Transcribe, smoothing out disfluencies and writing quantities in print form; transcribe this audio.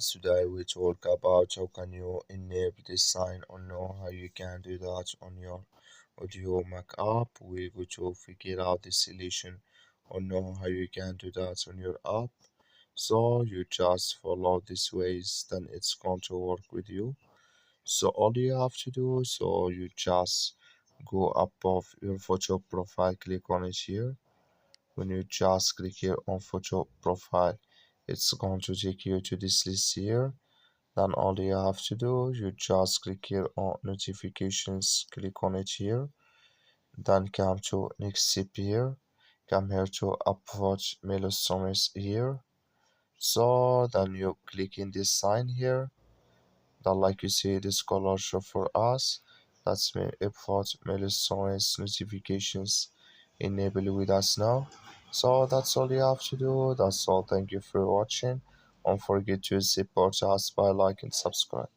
Today we talk about how can you enable this sign or know how you can do that on your Audiomack app. We go to figure out the solution or know how you can do that on your app. So you just follow these ways, then it's going to work with you. So all you have to do, so you just go above your photo profile, click on it here. When you just click here on photo profile, it's going to take you to this list here. Then all you have to do, you just click here on notifications, click on it here. Then come to next step here. Come here to Upvote Milestones here. So then you click in this sign here. Then like you see this color show for us. That's me Upvote Milestones notifications enable with us now. So that's all you have to do. That's all. Thank you for watching. Don't forget to support us by like and subscribe.